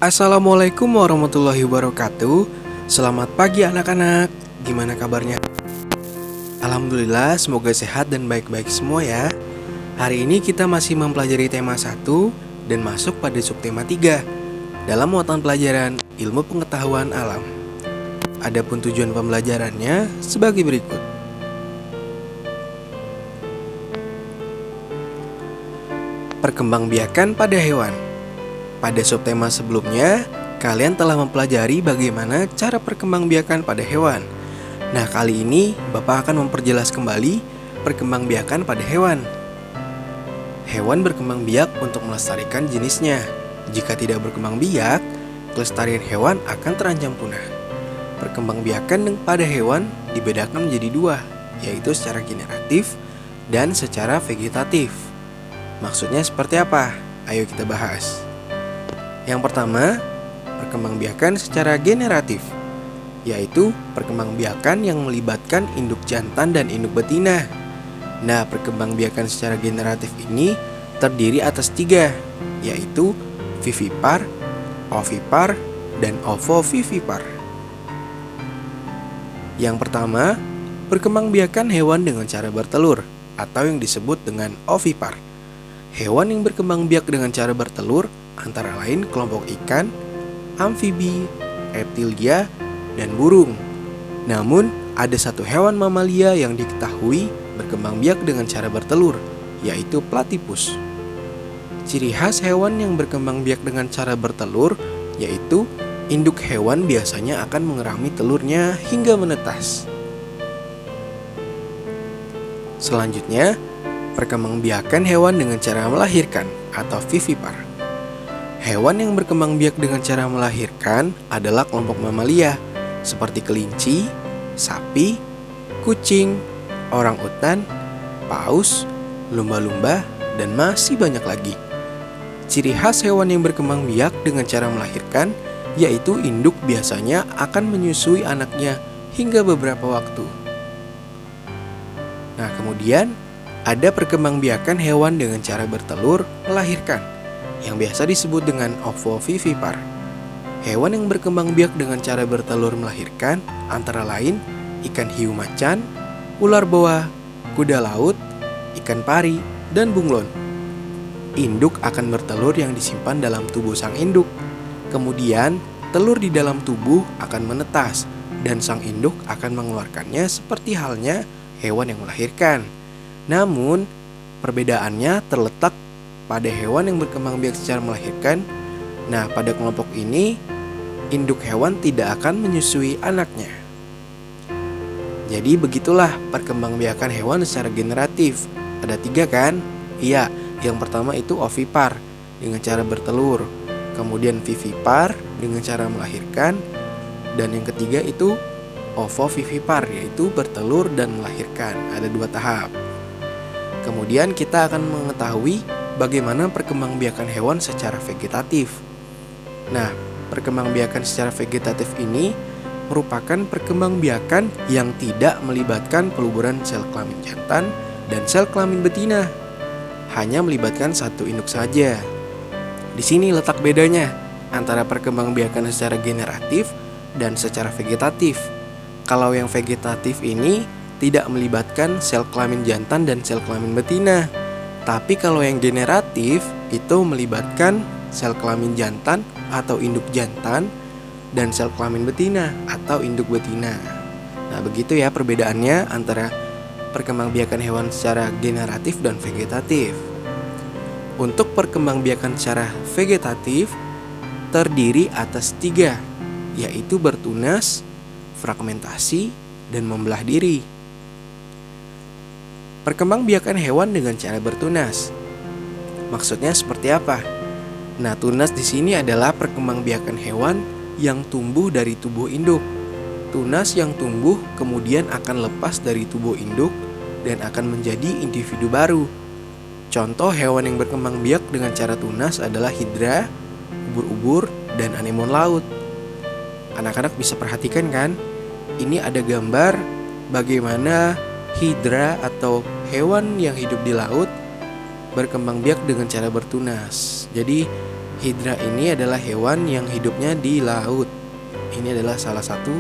Assalamualaikum warahmatullahi wabarakatuh. Selamat pagi anak-anak. Gimana kabarnya? Alhamdulillah, semoga sehat dan baik-baik semua ya. Hari ini kita masih mempelajari tema 1 dan masuk pada subtema 3 dalam muatan pelajaran ilmu pengetahuan alam. Adapun tujuan pembelajarannya sebagai berikut. Perkembangbiakan pada hewan. Pada subtema sebelumnya, kalian telah mempelajari bagaimana cara perkembangbiakan pada hewan. Nah, kali ini Bapak akan memperjelas kembali perkembangbiakan pada hewan. Hewan berkembang biak untuk melestarikan jenisnya. Jika tidak berkembang biak, kelestarian hewan akan terancam punah. Perkembangbiakan pada hewan dibedakan menjadi dua, yaitu secara generatif dan secara vegetatif. Maksudnya seperti apa? Ayo kita bahas. Yang pertama, perkembangbiakan secara generatif, yaitu perkembangbiakan yang melibatkan induk jantan dan induk betina. Nah, perkembangbiakan secara generatif ini terdiri atas 3, yaitu vivipar, ovipar, dan ovovivipar. Yang pertama, perkembangbiakan hewan dengan cara bertelur, atau yang disebut dengan ovipar. Hewan yang berkembang biak dengan cara bertelur antara lain kelompok ikan, amfibi, reptilia, dan burung. Namun, ada satu hewan mamalia yang diketahui berkembang biak dengan cara bertelur, yaitu platypus. Ciri khas hewan yang berkembang biak dengan cara bertelur yaitu induk hewan biasanya akan mengerami telurnya hingga menetas. Selanjutnya, perkembangbiakan hewan dengan cara melahirkan atau vivipar. Hewan yang berkembang biak dengan cara melahirkan adalah kelompok mamalia seperti kelinci, sapi, kucing, orangutan, paus, lumba-lumba, dan masih banyak lagi. Ciri khas hewan yang berkembang biak dengan cara melahirkan yaitu induk biasanya akan menyusui anaknya hingga beberapa waktu. Nah, kemudian ada perkembangbiakan hewan dengan cara bertelur melahirkan, yang biasa disebut dengan ovovivipar. Hewan yang berkembang biak dengan cara bertelur melahirkan antara lain ikan hiu macan, ular boa, kuda laut, ikan pari, dan bunglon. Induk akan bertelur yang disimpan dalam tubuh sang induk. Kemudian, telur di dalam tubuh akan menetas dan sang induk akan mengeluarkannya seperti halnya hewan yang melahirkan. Namun, perbedaannya terletak pada hewan yang berkembang biak secara melahirkan. Nah, pada kelompok ini, induk hewan tidak akan menyusui anaknya. Jadi begitulah perkembangbiakan hewan secara generatif. Ada 3 kan? Iya, yang pertama itu ovipar dengan cara bertelur. Kemudian vivipar dengan cara melahirkan. Dan yang ketiga itu ovovivipar, yaitu bertelur dan melahirkan. Ada 2 tahap. Kemudian kita akan mengetahui bagaimana perkembangbiakan hewan secara vegetatif. Nah, perkembangbiakan secara vegetatif ini merupakan perkembangbiakan yang tidak melibatkan peluburan sel kelamin jantan dan sel kelamin betina. Hanya melibatkan satu induk saja. Di sini letak bedanya antara perkembangbiakan secara generatif dan secara vegetatif. Kalau yang vegetatif ini tidak melibatkan sel kelamin jantan dan sel kelamin betina. Tapi kalau yang generatif itu melibatkan sel kelamin jantan atau induk jantan dan sel kelamin betina atau induk betina. Nah, begitu ya perbedaannya antara perkembangbiakan hewan secara generatif dan vegetatif. Untuk perkembangbiakan secara vegetatif terdiri atas 3, yaitu bertunas, fragmentasi, dan membelah diri. Perkembangbiakan hewan dengan cara bertunas. Maksudnya seperti apa? Nah, tunas di sini adalah perkembangbiakan hewan yang tumbuh dari tubuh induk. Tunas yang tumbuh kemudian akan lepas dari tubuh induk dan akan menjadi individu baru. Contoh hewan yang berkembang biak dengan cara tunas adalah hidra, ubur-ubur, dan anemon laut. Anak-anak bisa perhatikan kan? Ini ada gambar bagaimana hidra atau hewan yang hidup di laut berkembang biak dengan cara bertunas. Jadi Hidra ini adalah hewan yang hidupnya di laut. Ini adalah salah satu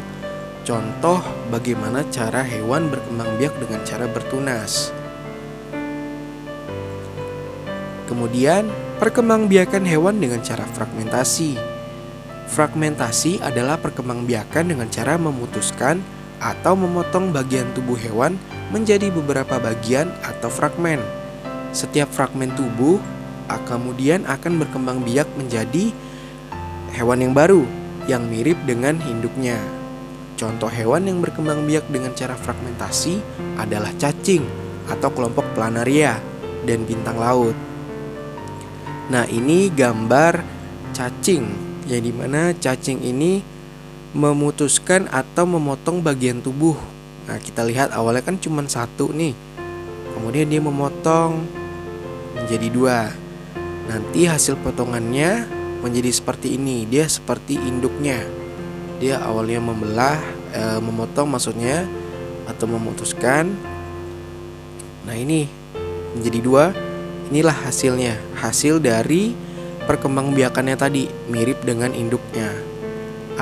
contoh bagaimana cara hewan berkembang biak dengan cara bertunas. Kemudian, perkembangbiakan hewan dengan cara fragmentasi. Fragmentasi adalah perkembangbiakan dengan cara memutuskan atau memotong bagian tubuh hewan menjadi beberapa bagian atau fragmen. Setiap fragmen tubuh kemudian akan berkembang biak menjadi hewan yang baru yang mirip dengan induknya. Contoh hewan yang berkembang biak dengan cara fragmentasi adalah cacing atau kelompok planaria dan bintang laut. Nah, ini gambar cacing, yang dimana cacing ini memutuskan atau memotong bagian tubuh. Nah, kita lihat awalnya kan cuma satu nih, kemudian dia memotong menjadi dua. Nanti hasil potongannya menjadi seperti ini. Dia seperti induknya. Dia awalnya memotong maksudnya, atau memutuskan. Nah, ini menjadi dua. Inilah hasilnya. Hasil dari perkembangbiakannya tadi, mirip dengan induknya.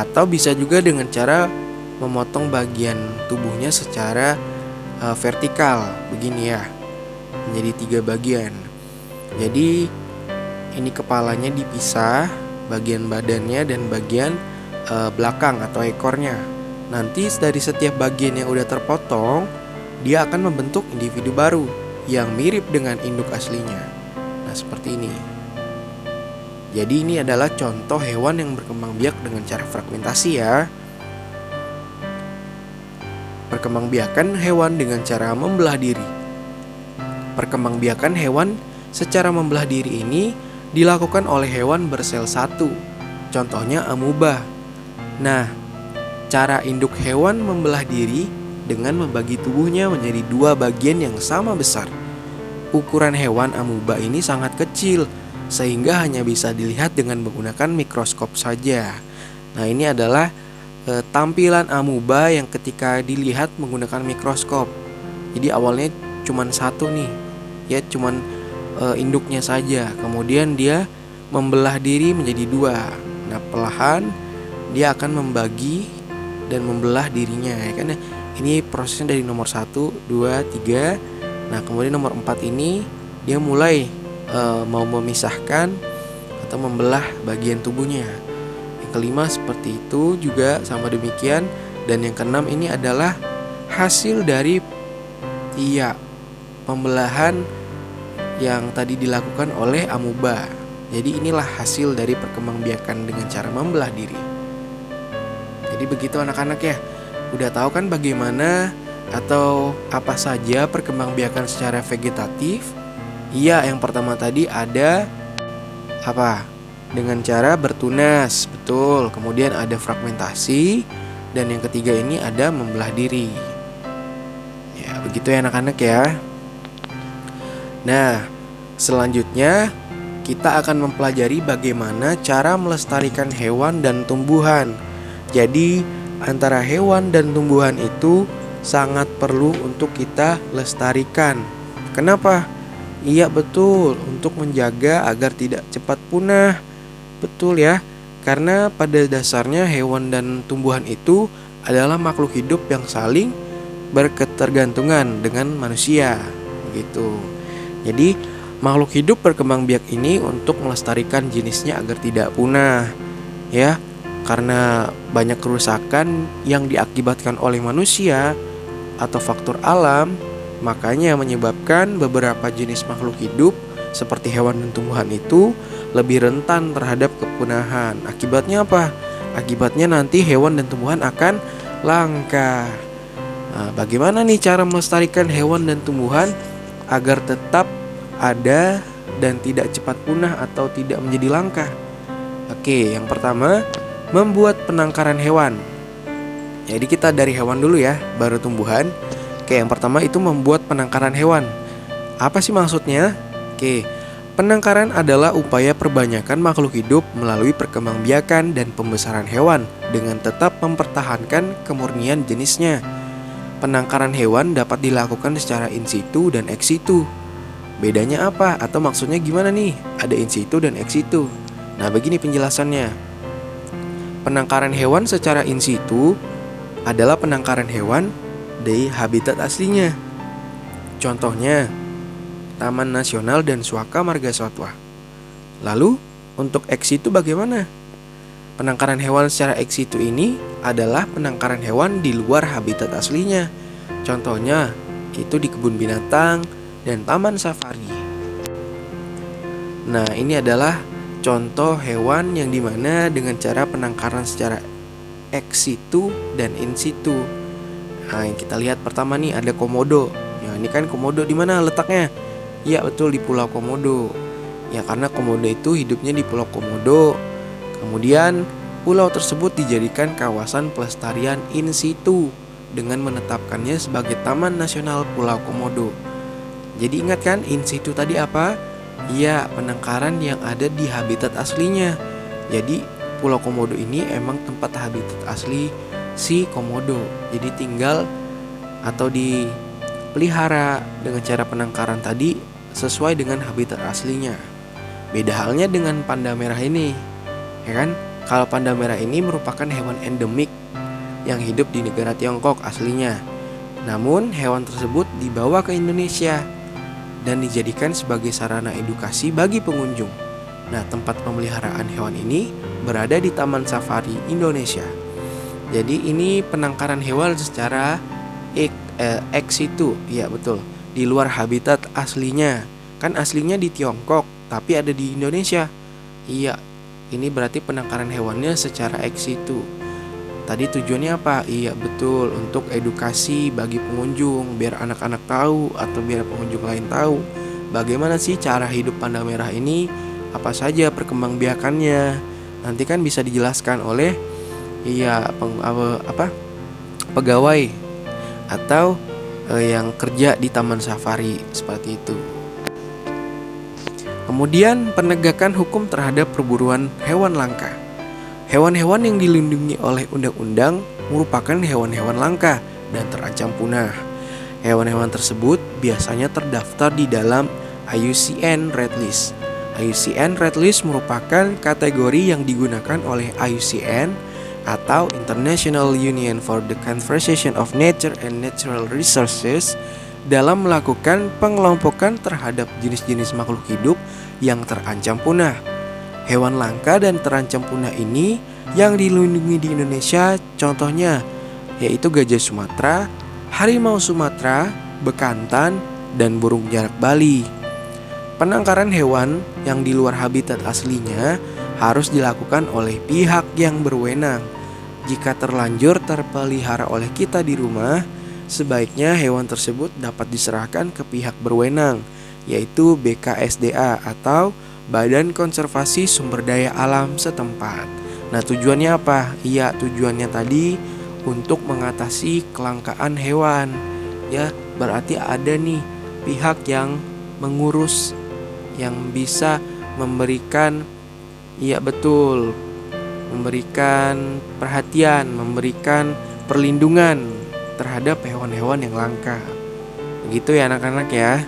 Atau bisa juga dengan cara memotong bagian tubuhnya secara vertikal, begini ya. Menjadi 3 bagian. Jadi ini kepalanya dipisah, bagian badannya dan bagian belakang atau ekornya. Nanti dari setiap bagian yang udah terpotong, dia akan membentuk individu baru yang mirip dengan induk aslinya. Nah, seperti ini. Jadi ini adalah contoh hewan yang berkembang biak dengan cara fragmentasi ya. Perkembangbiakan hewan dengan cara membelah diri. Perkembangbiakan hewan secara membelah diri ini dilakukan oleh hewan bersel satu, contohnya amuba. Nah, cara induk hewan membelah diri dengan membagi tubuhnya menjadi 2 bagian yang sama besar. Ukuran hewan amuba ini sangat kecil, sehingga hanya bisa dilihat dengan menggunakan mikroskop saja. Nah, ini adalah tampilan amuba yang ketika dilihat menggunakan mikroskop. Jadi awalnya cuma satu nih, ya cuman induknya saja. Kemudian dia membelah diri menjadi 2. Nah, perlahan dia akan membagi dan membelah dirinya, ya kan? Ini prosesnya dari nomor 1, 2, 3. Nah, kemudian nomor 4 ini dia mulai mau memisahkan atau membelah bagian tubuhnya. Yang kelima seperti itu juga sama demikian. Dan yang keenam ini adalah hasil dari pembelahan yang tadi dilakukan oleh amuba. Jadi inilah hasil dari perkembangbiakan dengan cara membelah diri. Jadi begitu anak-anak ya. Udah tahu kan bagaimana atau apa saja perkembangbiakan secara vegetatif? Iya, yang pertama tadi ada apa? Dengan cara bertunas, betul. Kemudian ada fragmentasi, dan yang ketiga ini ada membelah diri. Ya, begitu ya anak-anak ya. Nah, selanjutnya kita akan mempelajari bagaimana cara melestarikan hewan dan tumbuhan. Jadi, antara hewan dan tumbuhan itu sangat perlu untuk kita lestarikan. Kenapa? Iya betul, untuk menjaga agar tidak cepat punah. Betul ya, karena pada dasarnya hewan dan tumbuhan itu adalah makhluk hidup yang saling berketergantungan dengan manusia. Begitu. Jadi makhluk hidup berkembang biak ini untuk melestarikan jenisnya agar tidak punah, ya, karena banyak kerusakan yang diakibatkan oleh manusia atau faktor alam, makanya menyebabkan beberapa jenis makhluk hidup seperti hewan dan tumbuhan itu lebih rentan terhadap kepunahan. Akibatnya apa? Akibatnya nanti hewan dan tumbuhan akan langka. Nah, bagaimana nih cara melestarikan hewan dan tumbuhan agar tetap ada dan tidak cepat punah atau tidak menjadi langka? Oke, yang pertama, membuat penangkaran hewan. Jadi kita dari hewan dulu ya, baru tumbuhan. Oke, yang pertama itu membuat penangkaran hewan. Apa sih maksudnya? Oke, penangkaran adalah upaya perbanyakan makhluk hidup melalui perkembangbiakan dan pembesaran hewan dengan tetap mempertahankan kemurnian jenisnya. Penangkaran hewan dapat dilakukan secara in situ dan ex situ. Bedanya apa? Atau maksudnya gimana nih? Ada in situ dan ex situ. Nah, begini penjelasannya. Penangkaran hewan secara in situ adalah penangkaran hewan di habitat aslinya. Contohnya, Taman Nasional dan Suaka Marga Satwa. Lalu, untuk ex situ bagaimana? Penangkaran hewan secara ex situ ini adalah penangkaran hewan di luar habitat aslinya. Contohnya, itu di kebun binatang dan taman safari. Nah, ini adalah contoh hewan yang dimana dengan cara penangkaran secara ex situ dan in situ. Nah, yang kita lihat pertama nih ada komodo. Ya, ini kan komodo di mana letaknya? Ya, betul di Pulau Komodo. Ya, karena komodo itu hidupnya di Pulau Komodo. Kemudian pulau tersebut dijadikan kawasan pelestarian in situ dengan menetapkannya sebagai Taman Nasional Pulau Komodo. Jadi ingat kan in situ tadi apa? Ya, penangkaran yang ada di habitat aslinya. Jadi Pulau Komodo ini emang tempat habitat asli si komodo. Jadi tinggal atau dipelihara dengan cara penangkaran tadi sesuai dengan habitat aslinya. Beda halnya dengan panda merah ini, ya kan? Kalau panda merah ini merupakan hewan endemik yang hidup di negara Tiongkok aslinya. Namun hewan tersebut dibawa ke Indonesia dan dijadikan sebagai sarana edukasi bagi pengunjung. Nah, tempat pemeliharaan hewan ini berada di Taman Safari Indonesia. Jadi ini penangkaran hewan secara ex situ, ya betul, di luar habitat aslinya. Kan aslinya di Tiongkok, tapi ada di Indonesia. Iya, ini berarti penangkaran hewannya secara ex situ. Tadi tujuannya apa? Iya betul, untuk edukasi bagi pengunjung, biar anak-anak tahu atau biar pengunjung lain tahu bagaimana sih cara hidup panda merah ini, apa saja perkembangbiakannya. Nanti kan bisa dijelaskan oleh pegawai atau yang kerja di Taman Safari seperti itu. Kemudian penegakan hukum terhadap perburuan hewan langka. Hewan-hewan yang dilindungi oleh undang-undang merupakan hewan-hewan langka dan terancam punah. Hewan-hewan tersebut biasanya terdaftar di dalam IUCN Red List. IUCN Red List merupakan kategori yang digunakan oleh IUCN atau International Union for the Conservation of Nature and Natural Resources dalam melakukan pengelompokan terhadap jenis-jenis makhluk hidup yang terancam punah. Hewan langka dan terancam punah ini yang dilindungi di Indonesia contohnya yaitu gajah Sumatera, harimau Sumatera, bekantan, dan burung jarak Bali. Penangkaran hewan yang di luar habitat aslinya harus dilakukan oleh pihak yang berwenang. Jika terlanjur terpelihara oleh kita di rumah, sebaiknya hewan tersebut dapat diserahkan ke pihak berwenang, yaitu BKSDA atau Badan Konservasi Sumber Daya Alam setempat. Nah, tujuannya apa? Iya, tujuannya tadi untuk mengatasi kelangkaan hewan. Ya, berarti ada nih pihak yang mengurus, yang bisa memberikan, iya betul, memberikan perhatian, memberikan perlindungan terhadap hewan-hewan yang langka. Begitu ya anak-anak ya.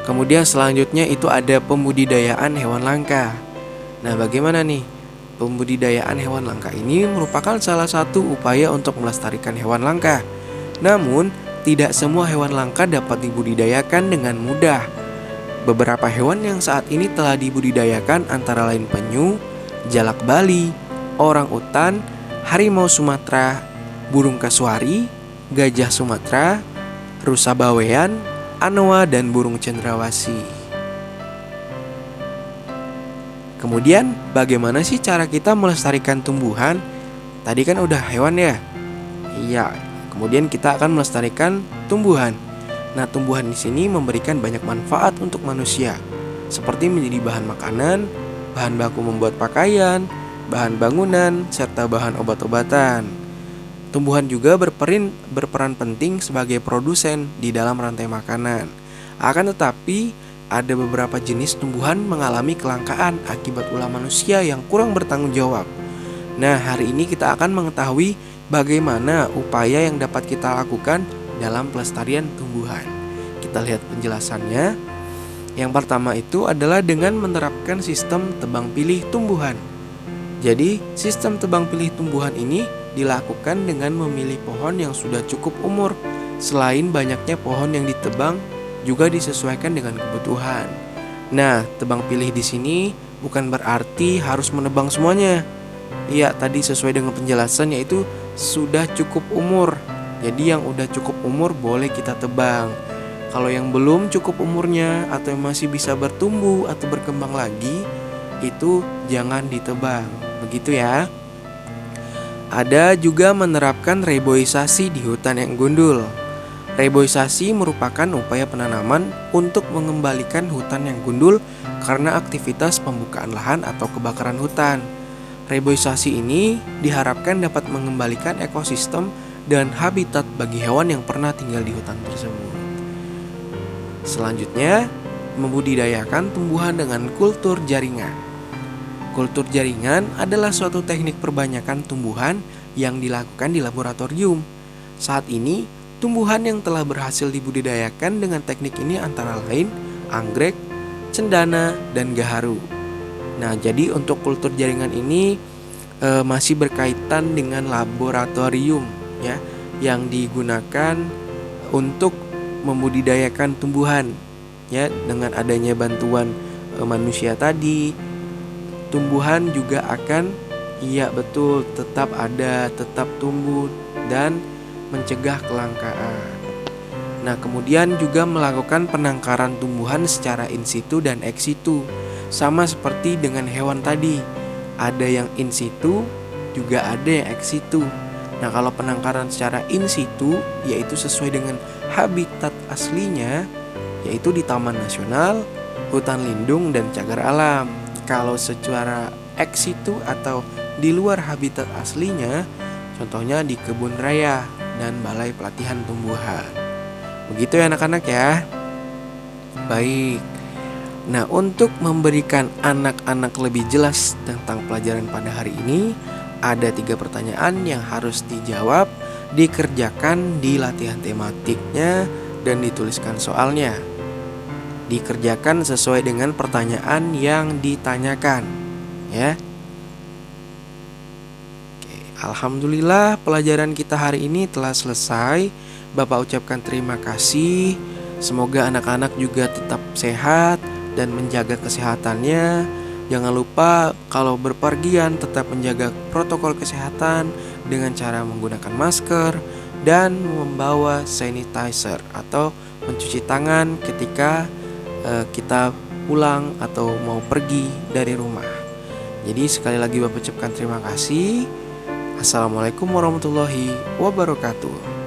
Kemudian selanjutnya itu ada pembudidayaan hewan langka. Nah, bagaimana nih? Pembudidayaan hewan langka ini merupakan salah satu upaya untuk melestarikan hewan langka. Namun, tidak semua hewan langka dapat dibudidayakan dengan mudah. Beberapa hewan yang saat ini telah dibudidayakan antara lain penyu, jalak Bali, orang utan, harimau Sumatera, burung kasuari, gajah Sumatera, rusa bawean, anoa, dan burung cendrawasih. Kemudian bagaimana sih cara kita melestarikan tumbuhan? Tadi kan udah hewan ya. Iya, kemudian kita akan melestarikan tumbuhan. Nah, tumbuhan di sini memberikan banyak manfaat untuk manusia, seperti menjadi bahan makanan, bahan baku membuat pakaian, bahan bangunan, serta bahan obat-obatan. Tumbuhan juga berperan penting sebagai produsen di dalam rantai makanan. Akan tetapi, ada beberapa jenis tumbuhan mengalami kelangkaan akibat ulah manusia yang kurang bertanggung jawab. Nah, hari ini kita akan mengetahui bagaimana upaya yang dapat kita lakukan dalam pelestarian tumbuhan. Kita lihat penjelasannya. Yang pertama itu adalah dengan menerapkan sistem tebang pilih tumbuhan. Jadi, sistem tebang pilih tumbuhan ini dilakukan dengan memilih pohon yang sudah cukup umur. Selain banyaknya pohon yang ditebang, juga disesuaikan dengan kebutuhan. Nah, tebang pilih di sini bukan berarti harus menebang semuanya. Iya, tadi sesuai dengan penjelasan yaitu sudah cukup umur. Jadi yang udah cukup umur boleh kita tebang. Kalau yang belum cukup umurnya atau yang masih bisa bertumbuh atau berkembang lagi, itu jangan ditebang. Begitu ya. Ada juga menerapkan reboisasi di hutan yang gundul. Reboisasi merupakan upaya penanaman untuk mengembalikan hutan yang gundul karena aktivitas pembukaan lahan atau kebakaran hutan. Reboisasi ini diharapkan dapat mengembalikan ekosistem dan habitat bagi hewan yang pernah tinggal di hutan tersebut. Selanjutnya, membudidayakan tumbuhan dengan kultur jaringan. Kultur jaringan adalah suatu teknik perbanyakan tumbuhan yang dilakukan di laboratorium. Saat ini, tumbuhan yang telah berhasil dibudidayakan dengan teknik ini antara lain anggrek, cendana, dan gaharu. Nah, jadi untuk kultur jaringan ini masih berkaitan dengan laboratorium ya, yang digunakan untuk membudidayakan tumbuhan ya, dengan adanya bantuan manusia tadi, tumbuhan juga akan tetap ada, tetap tumbuh dan mencegah kelangkaan. Nah, kemudian juga melakukan penangkaran tumbuhan secara in situ dan ex situ. Sama seperti dengan hewan tadi, ada yang in situ, juga ada yang ex situ. Nah, kalau penangkaran secara in situ yaitu sesuai dengan habitat aslinya, yaitu di taman nasional, hutan lindung, dan cagar alam. Kalau secara ex situ atau di luar habitat aslinya, contohnya di kebun raya dan balai pelatihan tumbuhan. Begitu ya anak-anak ya. Baik. Nah, untuk memberikan anak-anak lebih jelas tentang pelajaran pada hari ini, ada 3 pertanyaan yang harus dijawab, dikerjakan di latihan tematiknya, dan dituliskan soalnya. Dikerjakan sesuai dengan pertanyaan yang ditanyakan, ya. Oke, alhamdulillah pelajaran kita hari ini telah selesai. Bapak ucapkan terima kasih. Semoga anak-anak juga tetap sehat dan menjaga kesehatannya. Jangan lupa kalau berpergian tetap menjaga protokol kesehatan dengan cara menggunakan masker dan membawa sanitizer atau mencuci tangan ketika kita pulang atau mau pergi dari rumah. Jadi sekali lagi Bapak ucapkan terima kasih. Assalamualaikum warahmatullahi wabarakatuh.